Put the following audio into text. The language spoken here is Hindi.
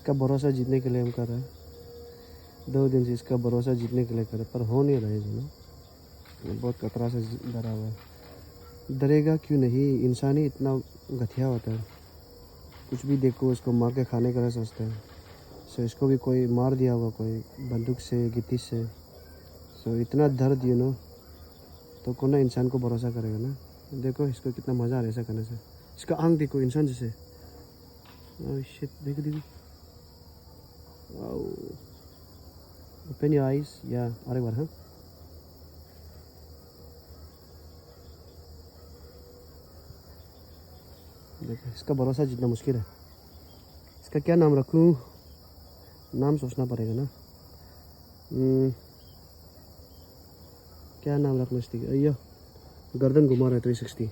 इसका भरोसा जीतने के लिए हम कर रहे हैं। 2 दिन से इसका भरोसा जीतने के लिए कर रहे, पर हो नहीं रहा है ना। ये बहुत खतरा से डरा हुआ है। डरेगा क्यों नहीं, इंसान ही इतना घटिया होता है। कुछ भी देखो उसको मार के खाने का सोचते हैं। सो इसको भी कोई मार दिया होगा, कोई बंदूक से, गिट्टी से। सो इतना दर्द तो कौन ना इंसान को भरोसा करेगा ना। देखो इसको कितना मज़ा आ रहा है ऐसा करने से। इसका आंख देखो इंसान जैसे। ओह शिट, देखो देखो। ओपन योर आइज या और एक बार। हाँ, देखो इसका भरोसा जितना मुश्किल है। इसका क्या नाम रखूँ, नाम सोचना पड़ेगा ना। क्या नाम रखना चाहिए। अय्या गर्दन घुमा रहा है 360।